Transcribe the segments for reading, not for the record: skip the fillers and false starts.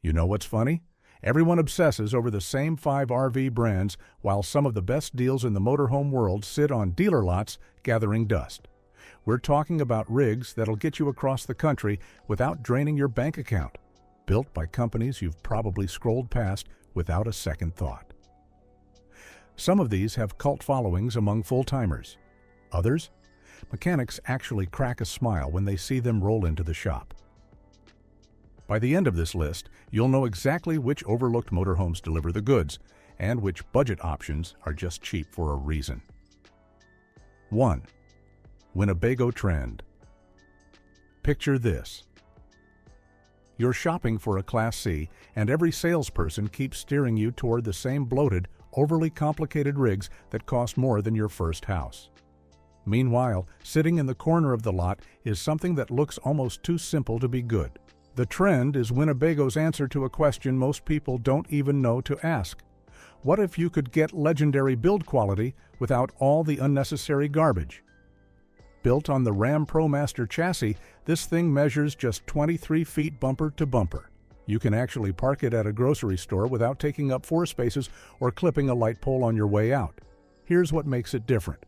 You know what's funny? Everyone obsesses over the same 5 RV brands, while some of the best deals in the motorhome world sit on dealer lots gathering dust. We're talking about rigs that'll get you across the country without draining your bank account, built by companies you've probably scrolled past without a second thought. Some of these have cult followings among full-timers. Others, mechanics actually crack a smile when they see them roll into the shop. By the end of this list, you'll know exactly which overlooked motorhomes deliver the goods and which budget options are just cheap for a reason. 1. Winnebago Trend. Picture this. You're shopping for a Class C, and every salesperson keeps steering you toward the same bloated, overly complicated rigs that cost more than your first house. Meanwhile, sitting in the corner of the lot is something that looks almost too simple to be good. The Trend is Winnebago's answer to a question most people don't even know to ask. What if you could get legendary build quality without all the unnecessary garbage? Built on the Ram ProMaster chassis, this thing measures just 23 feet bumper to bumper. You can actually park it at a grocery store without taking up 4 spaces or clipping a light pole on your way out. Here's what makes it different.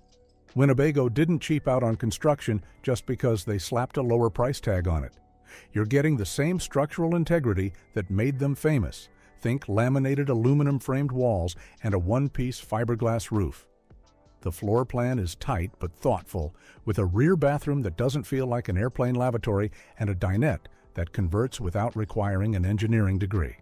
Winnebago didn't cheap out on construction just because they slapped a lower price tag on it. You're getting the same structural integrity that made them famous. Think laminated aluminum-framed walls and a one-piece fiberglass roof. The floor plan is tight but thoughtful, with a rear bathroom that doesn't feel like an airplane lavatory and a dinette that converts without requiring an engineering degree.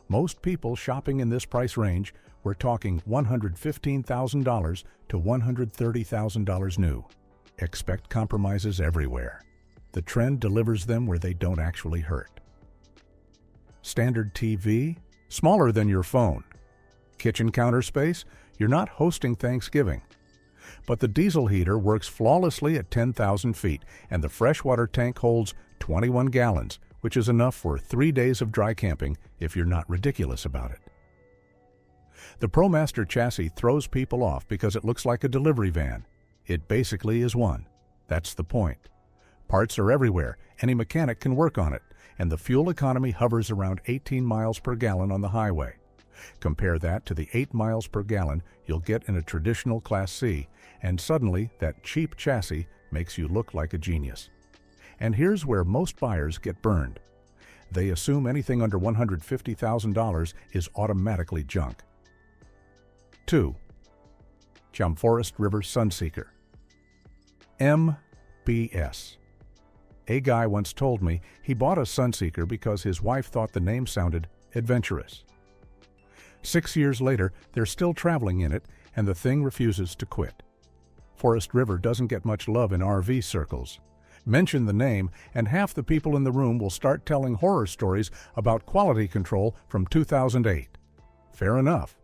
Most people shopping in this price range, we're talking $115,000 to $130,000 new. Expect compromises everywhere. The Trend delivers them where they don't actually hurt. Standard TV? Smaller than your phone. Kitchen counter space? You're not hosting Thanksgiving. But the diesel heater works flawlessly at 10,000 feet, and the freshwater tank holds 21 gallons, which is enough for 3 days of dry camping if you're not ridiculous about it. The ProMaster chassis throws people off because it looks like a delivery van. It basically is one. That's the point. Parts are everywhere, any mechanic can work on it, and the fuel economy hovers around 18 miles per gallon on the highway. Compare that to the 8 miles per gallon you'll get in a traditional Class C, and suddenly that cheap chassis makes you look like a genius. And here's where most buyers get burned. They assume anything under $150,000 is automatically junk. 2. Forest River Sunseeker. MBS. A guy once told me he bought a Sunseeker because his wife thought the name sounded adventurous. 6 years later, they're still traveling in it, and the thing refuses to quit. Forest River doesn't get much love in RV circles. Mention the name, and half the people in the room will start telling horror stories about quality control from 2008. Fair enough.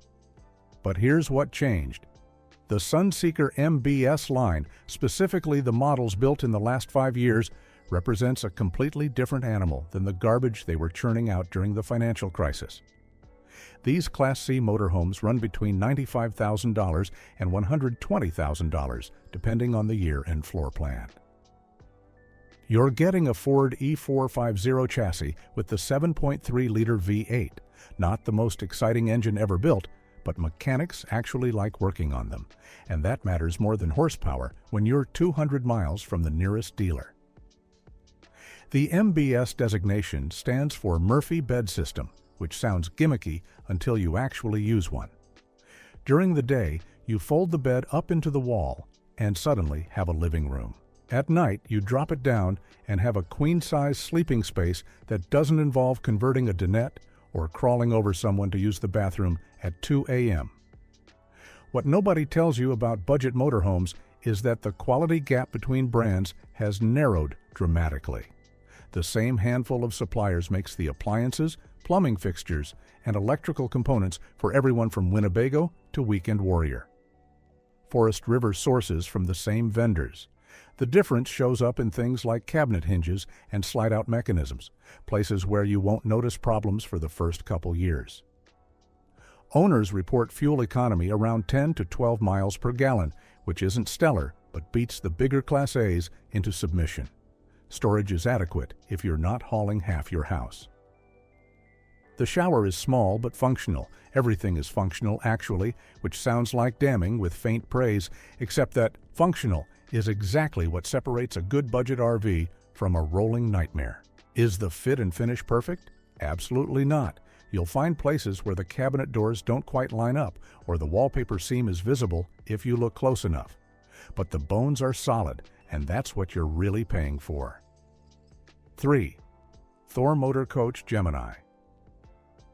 But here's what changed. The Sunseeker MBS line, specifically the models built in the last 5 years, represents a completely different animal than the garbage they were churning out during the financial crisis. These Class C motorhomes run between $95,000 and $120,000, depending on the year and floor plan. You're getting a Ford E450 chassis with the 7.3-liter V8, not the most exciting engine ever built, but mechanics actually like working on them, and that matters more than horsepower when you're 200 miles from the nearest dealer. The MBS designation stands for Murphy Bed System, which sounds gimmicky until you actually use one. During the day, you fold the bed up into the wall and suddenly have a living room. At night, you drop it down and have a queen-size sleeping space that doesn't involve converting a dinette or crawling over someone to use the bathroom at 2 a.m. What nobody tells you about budget motorhomes is that the quality gap between brands has narrowed dramatically. The same handful of suppliers makes the appliances, plumbing fixtures, and electrical components for everyone from Winnebago to Weekend Warrior. Forest River sources from the same vendors. The difference shows up in things like cabinet hinges and slide-out mechanisms, places where you won't notice problems for the first couple years. Owners report fuel economy around 10 to 12 miles per gallon, which isn't stellar, but beats the bigger Class A's into submission. Storage is adequate if you're not hauling half your house. The shower is small but functional. Everything is functional, actually, which sounds like damning with faint praise, except that functional is exactly what separates a good budget RV from a rolling nightmare. Is the fit and finish perfect? Absolutely not. You'll find places where the cabinet doors don't quite line up, or the wallpaper seam is visible if you look close enough. But the bones are solid, and that's what you're really paying for. 3. Thor Motor Coach Gemini.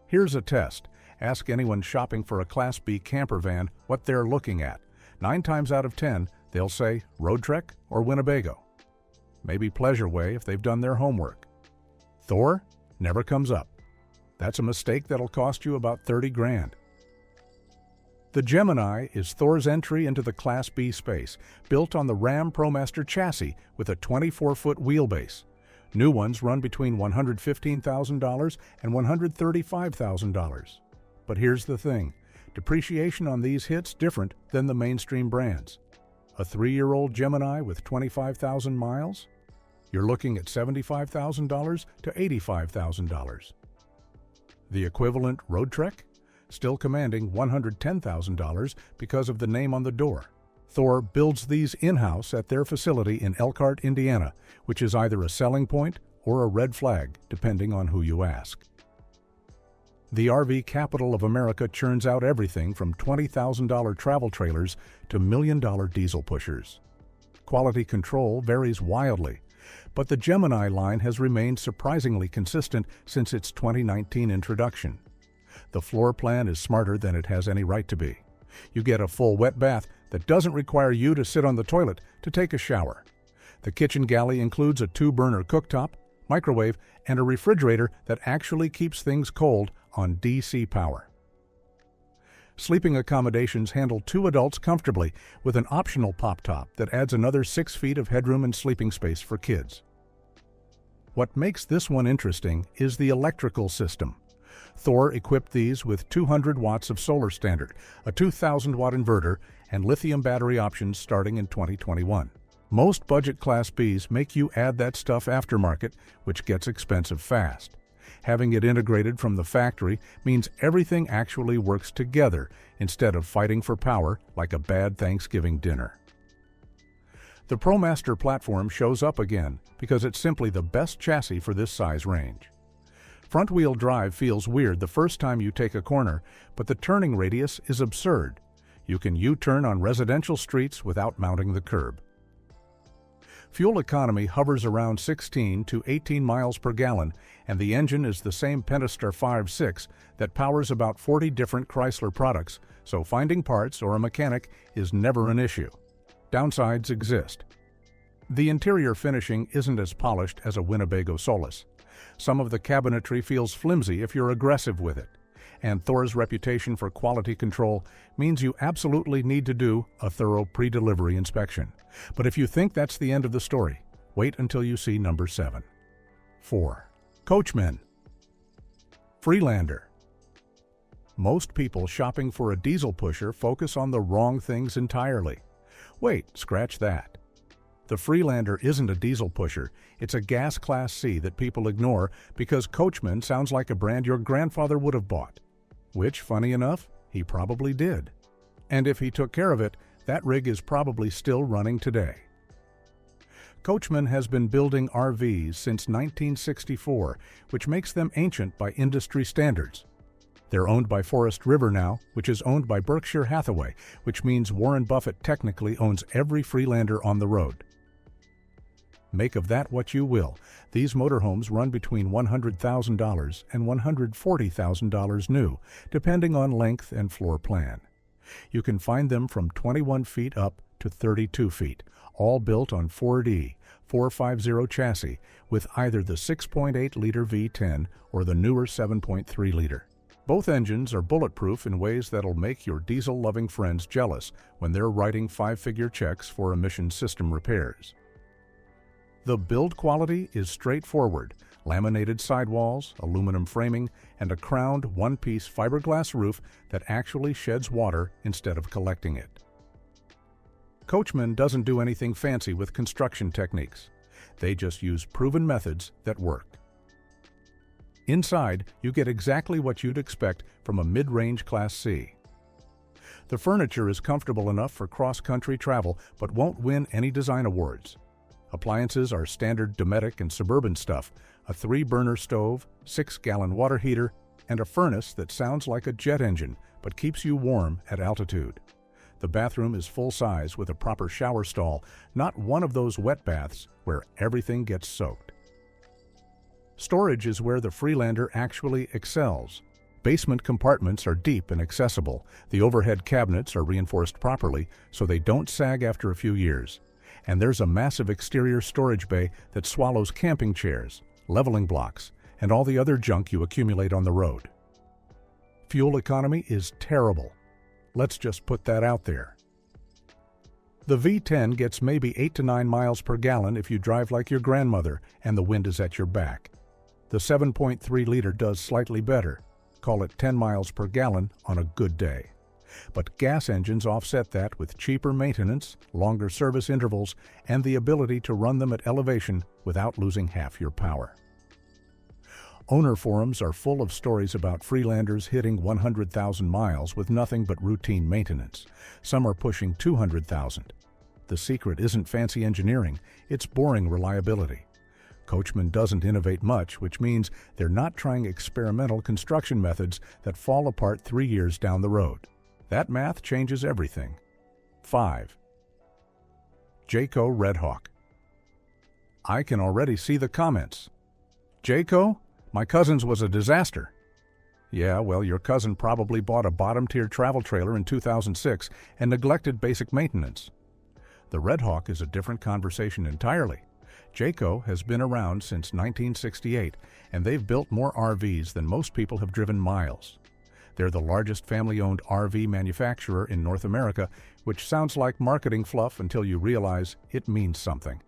Here's a test. Ask anyone shopping for a Class B camper van what they're looking at. 9 times out of 10, they'll say Road Trek or Winnebago. Maybe Pleasure Way if they've done their homework. Thor never comes up. That's a mistake that'll cost you about 30 grand. The Gemini is Thor's entry into the Class B space, built on the Ram ProMaster chassis with a 24-foot wheelbase. New ones run between $115,000 and $135,000. But here's the thing, depreciation on these hits different than the mainstream brands. A 3-year-old Gemini with 25,000 miles? You're looking at $75,000 to $85,000. The equivalent Road Trek? Still commanding $110,000 because of the name on the door. Thor builds these in-house at their facility in Elkhart, Indiana, which is either a selling point or a red flag, depending on who you ask. The RV capital of America churns out everything from $20,000 travel trailers to million-dollar diesel pushers. Quality control varies wildly, but the Gemini line has remained surprisingly consistent since its 2019 introduction. The floor plan is smarter than it has any right to be. You get a full wet bath that doesn't require you to sit on the toilet to take a shower. The kitchen galley includes a 2-burner cooktop, microwave, and a refrigerator that actually keeps things cold on DC power. Sleeping accommodations handle 2 adults comfortably with an optional pop-top that adds another 6 feet of headroom and sleeping space for kids. What makes this one interesting is the electrical system. Thor equipped these with 200 watts of solar standard, a 2,000-watt inverter, and lithium battery options starting in 2021. Most budget Class Bs make you add that stuff aftermarket, which gets expensive fast. Having it integrated from the factory means everything actually works together instead of fighting for power like a bad Thanksgiving dinner. The ProMaster platform shows up again because it's simply the best chassis for this size range. Front-wheel drive feels weird the first time you take a corner, but the turning radius is absurd. You can U-turn on residential streets without mounting the curb. Fuel economy hovers around 16 to 18 miles per gallon, and the engine is the same Pentastar 5.6 that powers about 40 different Chrysler products, so finding parts or a mechanic is never an issue. Downsides exist. The interior finishing isn't as polished as a Winnebago Solis. Some of the cabinetry feels flimsy if you're aggressive with it. And Thor's reputation for quality control means you absolutely need to do a thorough pre-delivery inspection. But if you think that's the end of the story, wait until you see number 7. 4. Coachmen. Freelander. Most people shopping for a diesel pusher focus on the wrong things entirely. Wait, scratch that. The Freelander isn't a diesel pusher, it's a gas Class C that people ignore because Coachman sounds like a brand your grandfather would have bought. Which, funny enough, he probably did. And if he took care of it, that rig is probably still running today. Coachman has been building RVs since 1964, which makes them ancient by industry standards. They're owned by Forest River now, which is owned by Berkshire Hathaway, which means Warren Buffett technically owns every Freelander on the road. Make of that what you will. These motorhomes run between $100,000 and $140,000 new, depending on length and floor plan. You can find them from 21 feet up to 32 feet, all built on 4D 450 chassis with either the 6.8-liter V10 or the newer 7.3-liter. Both engines are bulletproof in ways that'll make your diesel-loving friends jealous when they're writing 5-figure checks for emission system repairs. The build quality is straightforward: laminated sidewalls, aluminum framing, and a crowned one-piece fiberglass roof that actually sheds water instead of collecting it. Coachman doesn't do anything fancy with construction techniques. They just use proven methods that work. Inside, you get exactly what you'd expect from a mid-range Class C. The furniture is comfortable enough for cross-country travel but won't win any design awards. Appliances are standard Dometic and Suburban stuff, a 3-burner stove, 6-gallon water heater, and a furnace that sounds like a jet engine but keeps you warm at altitude. The bathroom is full-size with a proper shower stall, not one of those wet baths where everything gets soaked. Storage is where the Freelander actually excels. Basement compartments are deep and accessible. The overhead cabinets are reinforced properly so they don't sag after a few years. And there's a massive exterior storage bay that swallows camping chairs, leveling blocks, and all the other junk you accumulate on the road. Fuel economy is terrible. Let's just put that out there. The V10 gets maybe 8 to 9 miles per gallon if you drive like your grandmother and the wind is at your back. The 7.3-liter does slightly better. Call it 10 miles per gallon on a good day. But gas engines offset that with cheaper maintenance, longer service intervals, and the ability to run them at elevation without losing half your power. Owner forums are full of stories about Freelanders hitting 100,000 miles with nothing but routine maintenance. Some are pushing 200,000. The secret isn't fancy engineering, it's boring reliability. Coachman doesn't innovate much, which means they're not trying experimental construction methods that fall apart 3 years down the road. That math changes everything. 5. Jayco Redhawk. I can already see the comments. Jayco? My cousin's was a disaster. Yeah, well, your cousin probably bought a bottom-tier travel trailer in 2006 and neglected basic maintenance. The Redhawk is a different conversation entirely. Jayco has been around since 1968, and they've built more RVs than most people have driven miles. They're the largest family-owned RV manufacturer in North America, which sounds like marketing fluff until you realize it means something.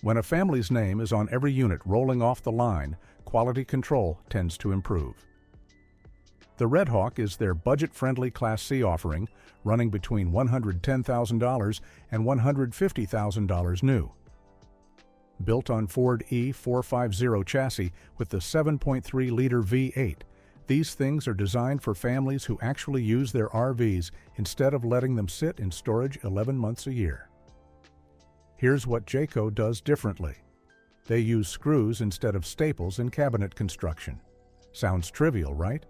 When a family's name is on every unit rolling off the line, quality control tends to improve. The Redhawk is their budget-friendly Class C offering, running between $110,000 and $150,000 new. Built on Ford E450 chassis with the 7.3-liter V8, these things are designed for families who actually use their RVs instead of letting them sit in storage 11 months a year. Here's what Jayco does differently. They use screws instead of staples in cabinet construction. Sounds trivial, right?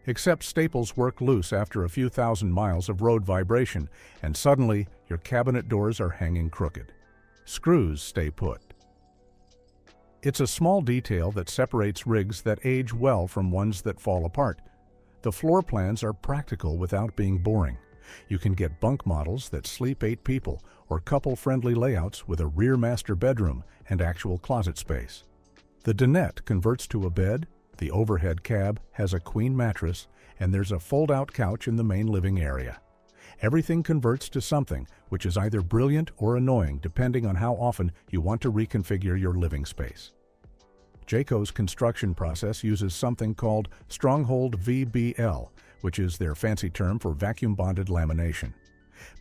Except staples work loose after a few thousand miles of road vibration, and suddenly your cabinet doors are hanging crooked. Screws stay put. It's a small detail that separates rigs that age well from ones that fall apart. The floor plans are practical without being boring. You can get bunk models that sleep 8 people or couple-friendly layouts with a rear master bedroom and actual closet space. The dinette converts to a bed, the overhead cab has a queen mattress, and there's a fold-out couch in the main living area. Everything converts to something, which is either brilliant or annoying depending on how often you want to reconfigure your living space. Jayco's construction process uses something called Stronghold VBL, which is their fancy term for vacuum-bonded lamination.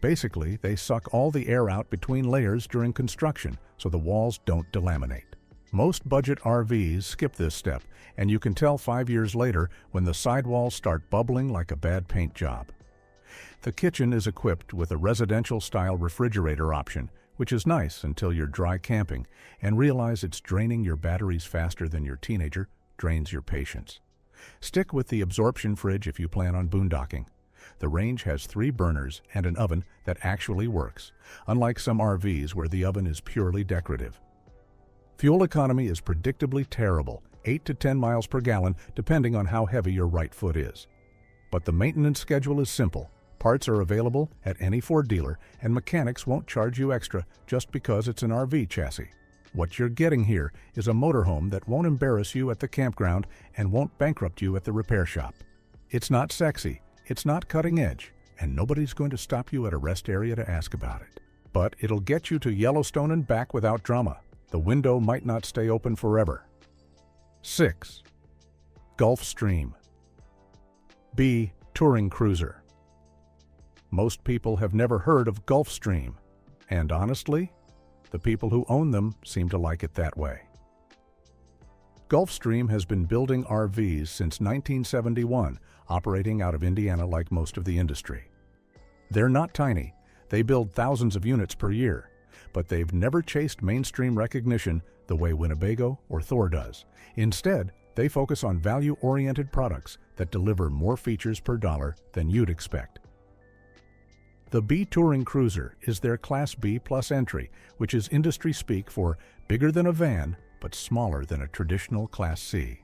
Basically, they suck all the air out between layers during construction so the walls don't delaminate. Most budget RVs skip this step, and you can tell 5 years later when the sidewalls start bubbling like a bad paint job. The kitchen is equipped with a residential-style refrigerator option, which is nice until you're dry camping and realize it's draining your batteries faster than your teenager drains your patience. Stick with the absorption fridge if you plan on boondocking. The range has 3 burners and an oven that actually works, unlike some RVs where the oven is purely decorative. Fuel economy is predictably terrible, 8 to 10 miles per gallon, depending on how heavy your right foot is. But the maintenance schedule is simple. Parts are available at any Ford dealer, and mechanics won't charge you extra just because it's an RV chassis. What you're getting here is a motorhome that won't embarrass you at the campground and won't bankrupt you at the repair shop. It's not sexy, it's not cutting edge, and nobody's going to stop you at a rest area to ask about it. But it'll get you to Yellowstone and back without drama. The window might not stay open forever. 6. Gulfstream. B. Touring Cruiser. Most people have never heard of Gulfstream, and honestly, the people who own them seem to like it that way. Gulfstream has been building RVs since 1971, operating out of Indiana like most of the industry. They're not tiny. They build thousands of units per year, but they've never chased mainstream recognition the way Winnebago or Thor does. Instead, they focus on value-oriented products that deliver more features per dollar than you'd expect. The B Touring Cruiser is their Class B Plus entry, which is industry speak for bigger than a van, but smaller than a traditional Class C.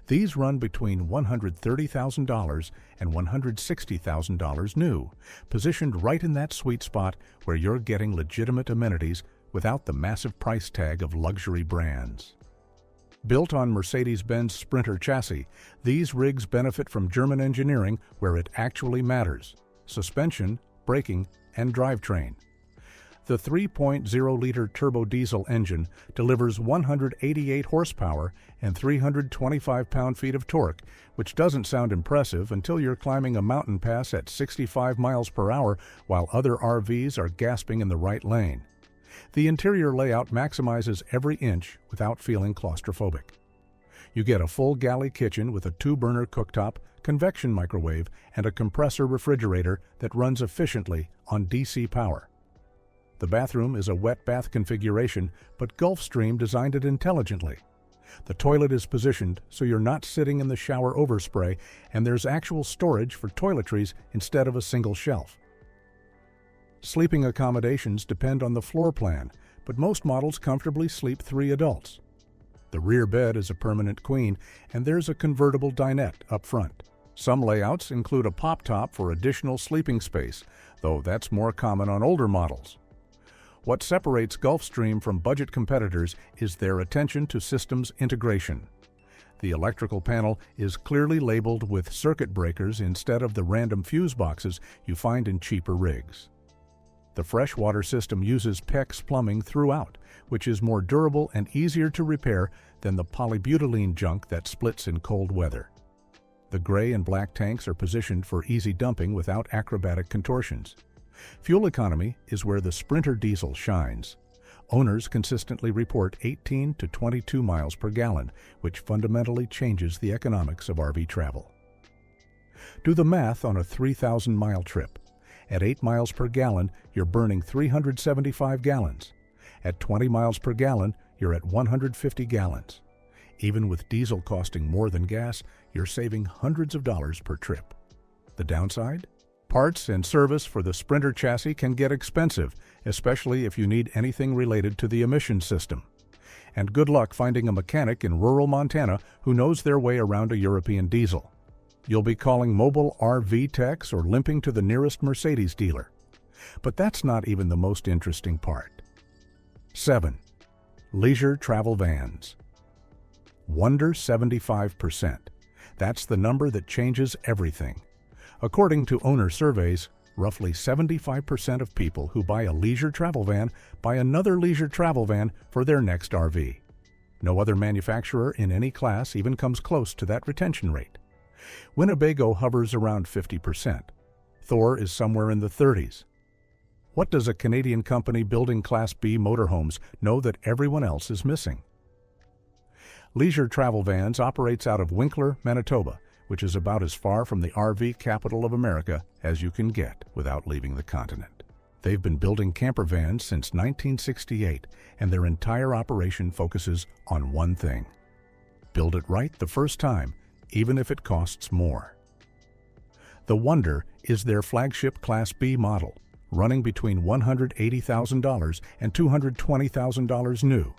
These run between $130,000 and $160,000 new, positioned right in that sweet spot where you're getting legitimate amenities without the massive price tag of luxury brands. Built on Mercedes-Benz Sprinter chassis, these rigs benefit from German engineering where it actually matters: suspension, braking, and drivetrain. The 3.0-liter turbo diesel engine delivers 188 horsepower and 325 pound-feet of torque, which doesn't sound impressive until you're climbing a mountain pass at 65 miles per hour while other RVs are gasping in the right lane. The interior layout maximizes every inch without feeling claustrophobic. You get a full galley kitchen with a 2-burner cooktop, convection microwave, and a compressor refrigerator that runs efficiently on DC power. The bathroom is a wet bath configuration, but Gulfstream designed it intelligently. The toilet is positioned so you're not sitting in the shower overspray, and there's actual storage for toiletries instead of a single shelf. Sleeping accommodations depend on the floor plan, but most models comfortably sleep 3 adults. The rear bed is a permanent queen, and there's a convertible dinette up front. Some layouts include a pop top for additional sleeping space, though that's more common on older models. What separates Gulfstream from budget competitors is their attention to systems integration. The electrical panel is clearly labeled with circuit breakers instead of the random fuse boxes you find in cheaper rigs. The freshwater system uses PEX plumbing throughout, which is more durable and easier to repair than the polybutylene junk that splits in cold weather. The gray and black tanks are positioned for easy dumping without acrobatic contortions. Fuel economy is where the Sprinter diesel shines. Owners consistently report 18 to 22 miles per gallon, which fundamentally changes the economics of RV travel. Do the math on a 3,000-mile trip. At 8 miles per gallon, you're burning 375 gallons. At 20 miles per gallon, you're at 150 gallons. Even with diesel costing more than gas, you're saving hundreds of dollars per trip. The downside? Parts and service for the Sprinter chassis can get expensive, especially if you need anything related to the emissions system. And good luck finding a mechanic in rural Montana who knows their way around a European diesel. You'll be calling mobile RV techs or limping to the nearest Mercedes dealer. But that's not even the most interesting part. 7. Leisure travel vans. Wonder 75%. That's the number that changes everything. According to owner surveys, roughly 75% of people who buy a leisure travel van buy another leisure travel van for their next RV. No other manufacturer in any class even comes close to that retention rate. Winnebago hovers around 50%. Thor is somewhere in the 30s. What does a Canadian company building Class B motorhomes know that everyone else is missing? Leisure Travel Vans operates out of Winkler, Manitoba, which is about as far from the RV capital of America as you can get without leaving the continent. They've been building camper vans since 1968, and their entire operation focuses on one thing: build it right the first time, even if it costs more. The Wonder is their flagship Class B model, running between $180,000 and $220,000 new.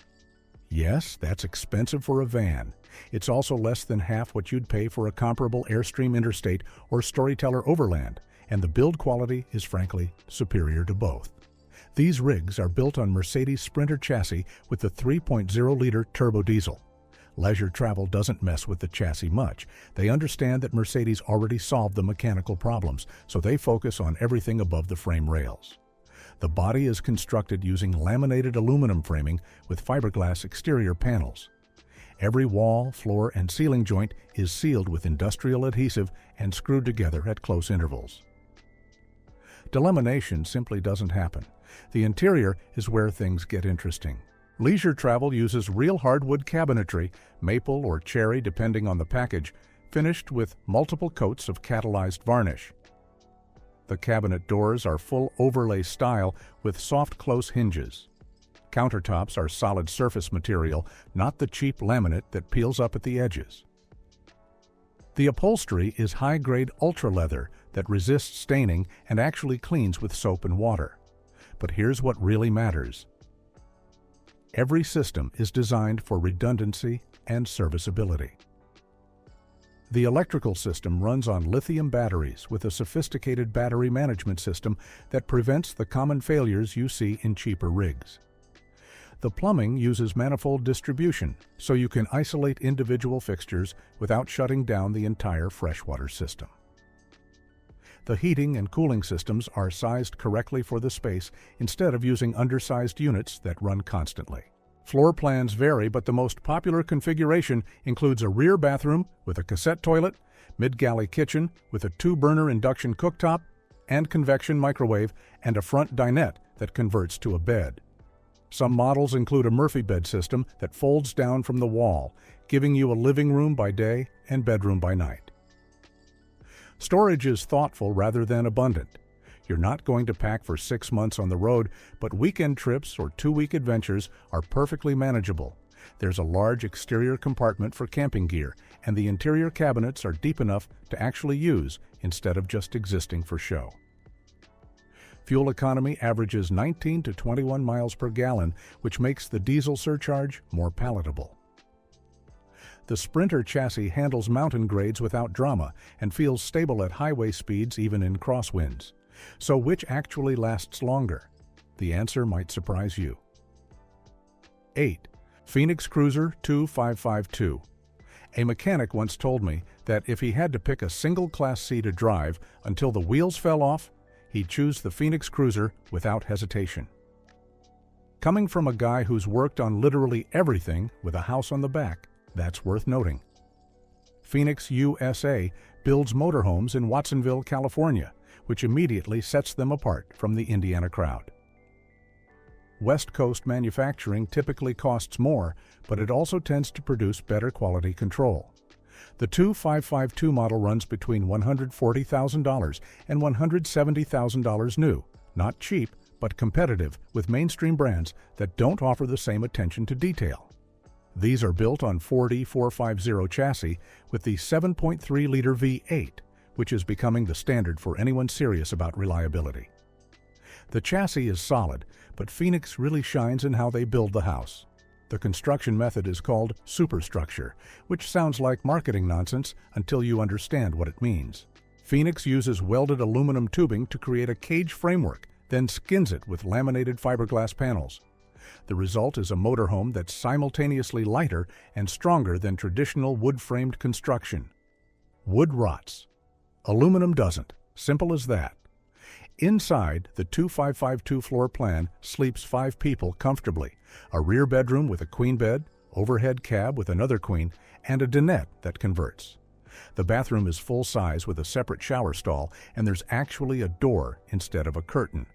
Yes, that's expensive for a van. It's also less than half what you'd pay for a comparable Airstream Interstate or Storyteller Overland, and the build quality is frankly superior to both. These rigs are built on Mercedes Sprinter chassis with the 3.0-liter turbo diesel. Leisure travel doesn't mess with the chassis much. They understand that Mercedes already solved the mechanical problems, so they focus on everything above the frame rails. The body is constructed using laminated aluminum framing with fiberglass exterior panels. Every wall, floor, and ceiling joint is sealed with industrial adhesive and screwed together at close intervals. Delamination simply doesn't happen. The interior is where things get interesting. Leisure travel uses real hardwood cabinetry, maple or cherry depending on the package, finished with multiple coats of catalyzed varnish. The cabinet doors are full overlay style with soft close hinges. Countertops are solid surface material, not the cheap laminate that peels up at the edges. The upholstery is high-grade ultra leather that resists staining and actually cleans with soap and water. But here's what really matters. Every system is designed for redundancy and serviceability. The electrical system runs on lithium batteries with a sophisticated battery management system that prevents the common failures you see in cheaper rigs. The plumbing uses manifold distribution, so you can isolate individual fixtures without shutting down the entire freshwater system. The heating and cooling systems are sized correctly for the space instead of using undersized units that run constantly. Floor plans vary, but the most popular configuration includes a rear bathroom with a cassette toilet, mid-galley kitchen with a 2-burner induction cooktop and convection microwave, and a front dinette that converts to a bed. Some models include a Murphy bed system that folds down from the wall, giving you a living room by day and bedroom by night. Storage is thoughtful rather than abundant. You're not going to pack for 6 months on the road, but weekend trips or 2-week adventures are perfectly manageable. There's a large exterior compartment for camping gear, and the interior cabinets are deep enough to actually use instead of just existing for show. Fuel economy averages 19 to 21 miles per gallon, which makes the diesel surcharge more palatable. The Sprinter chassis handles mountain grades without drama and feels stable at highway speeds even in crosswinds. So which actually lasts longer? The answer might surprise you. 8. Phoenix Cruiser 2552. A mechanic once told me that if he had to pick a single Class C to drive until the wheels fell off, he'd choose the Phoenix Cruiser without hesitation. Coming from a guy who's worked on literally everything with a house on the back, that's worth noting. Phoenix USA builds motorhomes in Watsonville, California, which immediately sets them apart from the Indiana crowd. West Coast manufacturing typically costs more, but it also tends to produce better quality control. The 2552 model runs between $140,000 and $170,000 new, not cheap, but competitive with mainstream brands that don't offer the same attention to detail. These are built on 4D450 chassis with the 7.3-liter V8, which is becoming the standard for anyone serious about reliability. The chassis is solid, but Phoenix really shines in how they build the house. The construction method is called superstructure, which sounds like marketing nonsense until you understand what it means. Phoenix uses welded aluminum tubing to create a cage framework, then skins it with laminated fiberglass panels. The result is a motorhome that's simultaneously lighter and stronger than traditional wood-framed construction. Wood rots. Aluminum doesn't. Simple as that. Inside, the 2552 floor plan sleeps 5 people comfortably, a rear bedroom with a queen bed, overhead cab with another queen, and a dinette that converts. The bathroom is full-size with a separate shower stall, and there's actually a door instead of a curtain.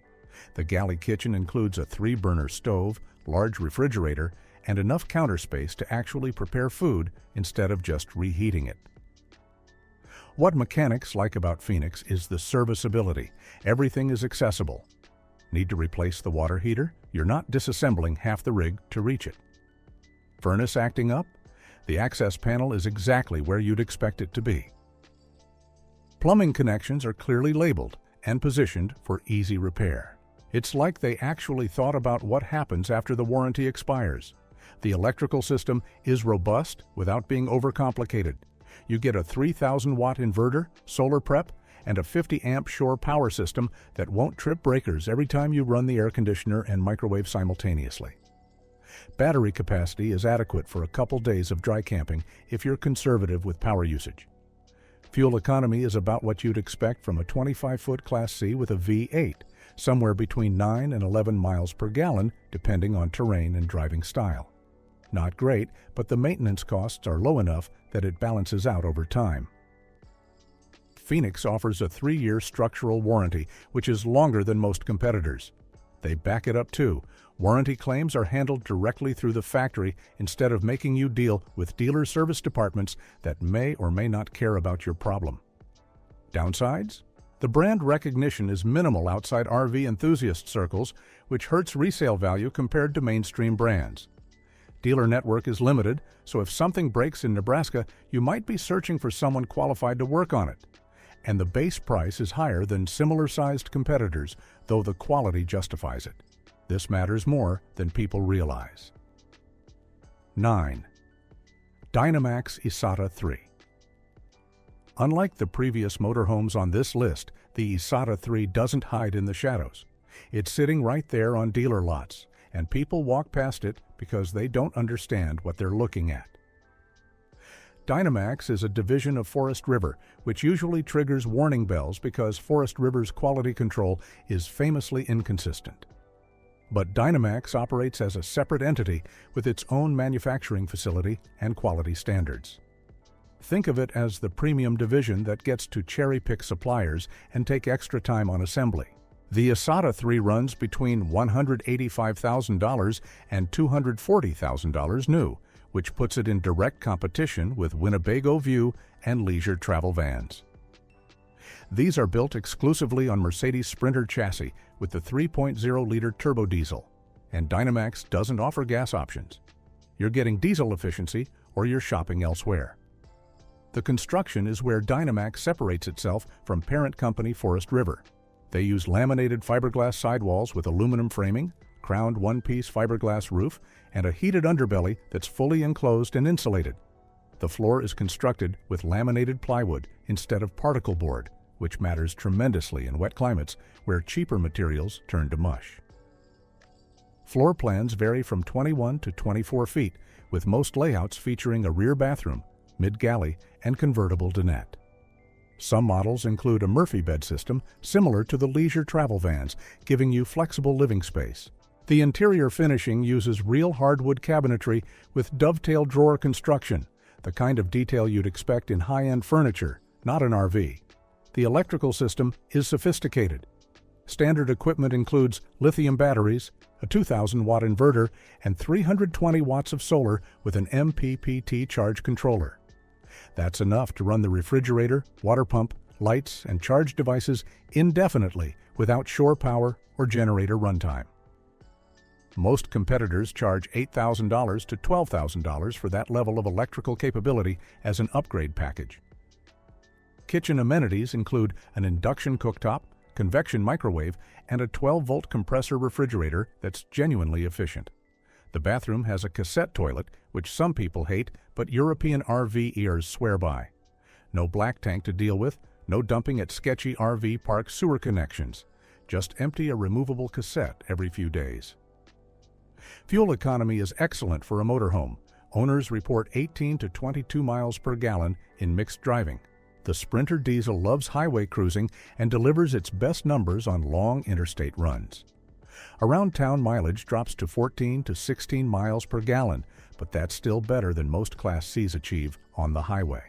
The galley kitchen includes a 3-burner stove, large refrigerator, and enough counter space to actually prepare food instead of just reheating it. What mechanics like about Phoenix is the serviceability. Everything is accessible. Need to replace the water heater? You're not disassembling half the rig to reach it. Furnace acting up? The access panel is exactly where you'd expect it to be. Plumbing connections are clearly labeled and positioned for easy repair. It's like they actually thought about what happens after the warranty expires. The electrical system is robust without being overcomplicated. You get a 3,000-watt inverter, solar prep, and a 50-amp shore power system that won't trip breakers every time you run the air conditioner and microwave simultaneously. Battery capacity is adequate for a couple days of dry camping if you're conservative with power usage. Fuel economy is about what you'd expect from a 25-foot Class C with a V8, somewhere between 9 and 11 miles per gallon, depending on terrain and driving style. Not great, but the maintenance costs are low enough that it balances out over time. Phoenix offers a 3-year structural warranty, which is longer than most competitors. They back it up too. Warranty claims are handled directly through the factory instead of making you deal with dealer service departments that may or may not care about your problem. Downsides? The brand recognition is minimal outside RV enthusiast circles, which hurts resale value compared to mainstream brands. Dealer network is limited, so if something breaks in Nebraska, you might be searching for someone qualified to work on it. And the base price is higher than similar-sized competitors, though the quality justifies it. This matters more than people realize. 9. Dynamax Isata 3. Unlike the previous motorhomes on this list, the Isata 3 doesn't hide in the shadows. It's sitting right there on dealer lots, and people walk past it because they don't understand what they're looking at. Dynamax is a division of Forest River, which usually triggers warning bells because Forest River's quality control is famously inconsistent. But Dynamax operates as a separate entity with its own manufacturing facility and quality standards. Think of it as the premium division that gets to cherry-pick suppliers and take extra time on assembly. The Isata 3 runs between $185,000 and $240,000 new, which puts it in direct competition with Winnebago View and leisure travel vans. These are built exclusively on Mercedes Sprinter chassis with the 3.0-liter turbo diesel, and Dynamax doesn't offer gas options. You're getting diesel efficiency or you're shopping elsewhere. The construction is where Dynamax separates itself from parent company Forest River. They use laminated fiberglass sidewalls with aluminum framing, crowned one-piece fiberglass roof, and a heated underbelly that's fully enclosed and insulated. The floor is constructed with laminated plywood instead of particle board, which matters tremendously in wet climates where cheaper materials turn to mush. Floor plans vary from 21 to 24 feet, with most layouts featuring a rear bathroom, mid-galley, and convertible dinette. Some models include a Murphy bed system similar to the leisure travel vans, giving you flexible living space. The interior finishing uses real hardwood cabinetry with dovetail drawer construction, the kind of detail you'd expect in high-end furniture, not an RV. The electrical system is sophisticated. Standard equipment includes lithium batteries, a 2,000-watt inverter, and 320 watts of solar with an MPPT charge controller. That's enough to run the refrigerator, water pump, lights, and charge devices indefinitely without shore power or generator runtime. Most competitors charge $8,000 to $12,000 for that level of electrical capability as an upgrade package. Kitchen amenities include an induction cooktop, convection microwave, and a 12-volt compressor refrigerator that's genuinely efficient. The bathroom has a cassette toilet, which some people hate, but European RV ears swear by. No black tank to deal with, no dumping at sketchy RV park sewer connections. Just empty a removable cassette every few days. Fuel economy is excellent for a motorhome. Owners report 18 to 22 miles per gallon in mixed driving. The Sprinter diesel loves highway cruising and delivers its best numbers on long interstate runs. Around town mileage drops to 14 to 16 miles per gallon, but that's still better than most Class Cs achieve on the highway.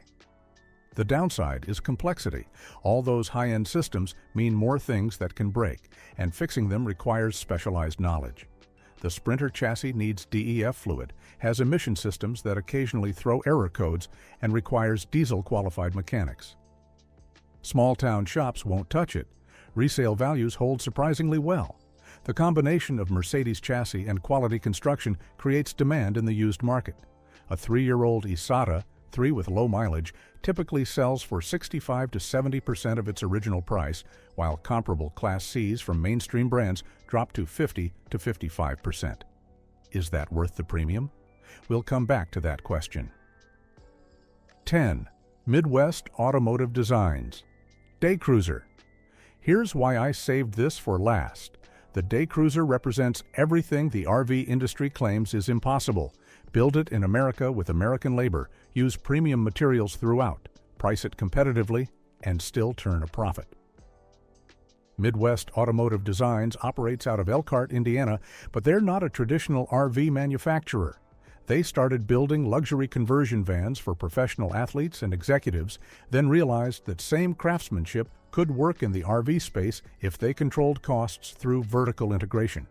The downside is complexity. All those high-end systems mean more things that can break, and fixing them requires specialized knowledge. The Sprinter chassis needs DEF fluid, has emission systems that occasionally throw error codes, and requires diesel-qualified mechanics. Small-town shops won't touch it. Resale values hold surprisingly well. The combination of Mercedes chassis and quality construction creates demand in the used market. A 3-year-old Isata, 3 with low mileage, typically sells for 65 to 70% of its original price, while comparable Class Cs from mainstream brands drop to 50 to 55%. Is that worth the premium? We'll come back to that question. 10. Midwest Automotive Designs Day Cruiser. Here's why I saved this for last. The Day Cruiser represents everything the RV industry claims is impossible. Build it in America with American labor, use premium materials throughout, price it competitively, and still turn a profit. Midwest Automotive Designs operates out of Elkhart, Indiana, but they're not a traditional RV manufacturer. They started building luxury conversion vans for professional athletes and executives, then realized that same craftsmanship could work in the RV space if they controlled costs through vertical integration.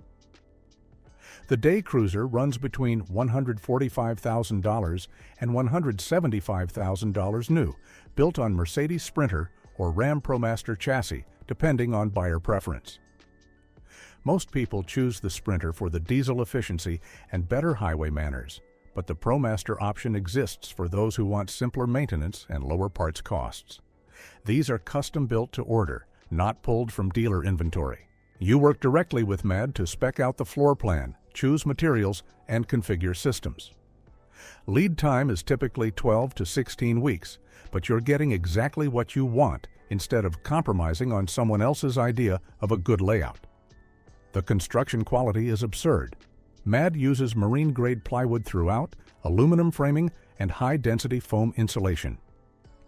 The day cruiser runs between $145,000 and $175,000 new, built on Mercedes Sprinter or Ram ProMaster chassis, depending on buyer preference. Most people choose the Sprinter for the diesel efficiency and better highway manners, but the ProMaster option exists for those who want simpler maintenance and lower parts costs. These are custom built to order, not pulled from dealer inventory. You work directly with MAD to spec out the floor plan, choose materials, and configure systems. Lead time is typically 12 to 16 weeks, but you're getting exactly what you want instead of compromising on someone else's idea of a good layout. The construction quality is absurd. MAD uses marine-grade plywood throughout, aluminum framing, and high-density foam insulation.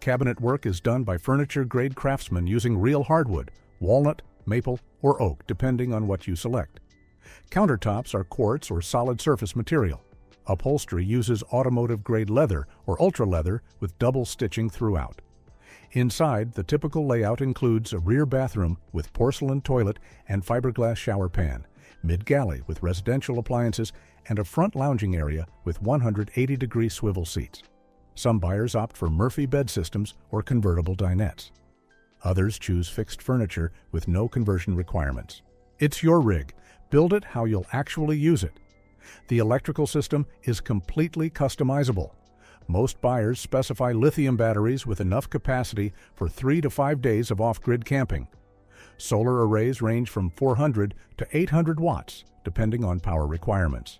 Cabinet work is done by furniture-grade craftsmen using real hardwood, walnut, maple, or oak, depending on what you select. Countertops are quartz or solid surface material. Upholstery uses automotive-grade leather or ultra-leather with double stitching throughout. Inside, the typical layout includes a rear bathroom with porcelain toilet and fiberglass shower pan, mid-galley with residential appliances, and a front lounging area with 180-degree swivel seats. Some buyers opt for Murphy bed systems or convertible dinettes. Others choose fixed furniture with no conversion requirements. It's your rig. Build it how you'll actually use it. The electrical system is completely customizable. Most buyers specify lithium batteries with enough capacity for 3 to 5 days of off-grid camping. Solar arrays range from 400 to 800 watts, depending on power requirements.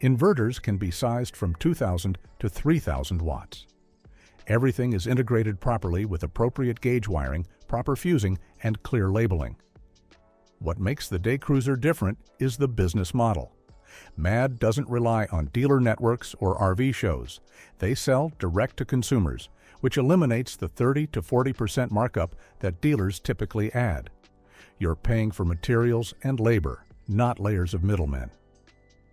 Inverters can be sized from 2,000 to 3,000 watts. Everything is integrated properly with appropriate gauge wiring, proper fusing, and clear labeling. What makes the day cruiser different is the business model. MAD doesn't rely on dealer networks or RV shows. They sell direct to consumers, which eliminates the 30 to 40% markup that dealers typically add. You're paying for materials and labor, not layers of middlemen.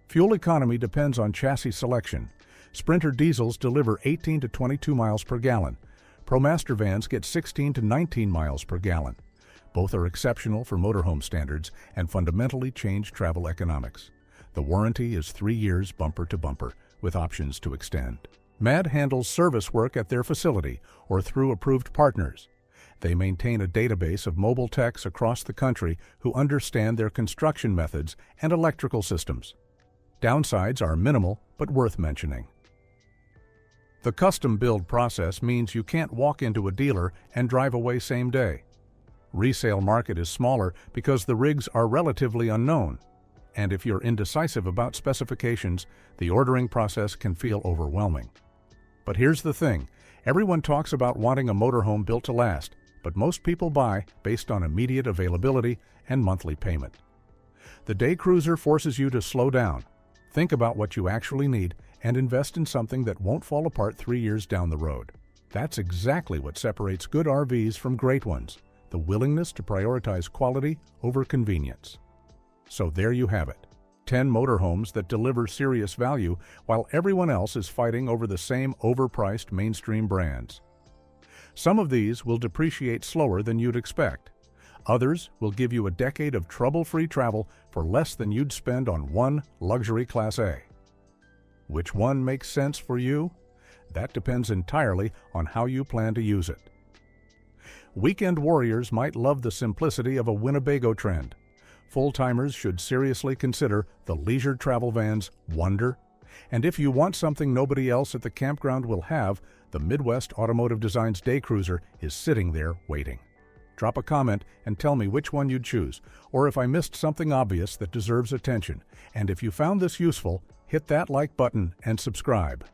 Fuel economy depends on chassis selection. Sprinter diesels deliver 18 to 22 miles per gallon. ProMaster vans get 16 to 19 miles per gallon. Both are exceptional for motorhome standards and fundamentally change travel economics. The warranty is 3 years bumper to bumper, with options to extend. MAD handles service work at their facility or through approved partners. They maintain a database of mobile techs across the country who understand their construction methods and electrical systems. Downsides are minimal but worth mentioning. The custom build process means you can't walk into a dealer and drive away same day. Resale market is smaller because the rigs are relatively unknown. And if you're indecisive about specifications, the ordering process can feel overwhelming. But here's the thing, everyone talks about wanting a motorhome built to last, but most people buy based on immediate availability and monthly payment. The day cruiser forces you to slow down, think about what you actually need, and invest in something that won't fall apart 3 years down the road. That's exactly what separates good RVs from great ones, the willingness to prioritize quality over convenience. So there you have it, 10 motorhomes that deliver serious value while everyone else is fighting over the same overpriced mainstream brands. Some of these will depreciate slower than you'd expect. Others will give you a decade of trouble-free travel for less than you'd spend on one luxury Class A. Which one makes sense for you? That depends entirely on how you plan to use it. Weekend warriors might love the simplicity of a Winnebago trend. Full-timers should seriously consider the leisure travel van's Wonder. And if you want something nobody else at the campground will have, the Midwest Automotive Design's Day Cruiser is sitting there waiting. Drop a comment and tell me which one you'd choose, or if I missed something obvious that deserves attention. And if you found this useful, hit that like button and subscribe.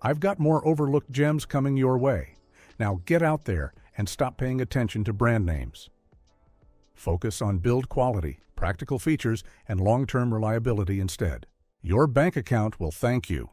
I've got more overlooked gems coming your way. Now get out there and stop paying attention to brand names. Focus on build quality, practical features, and long-term reliability instead. Your bank account will thank you.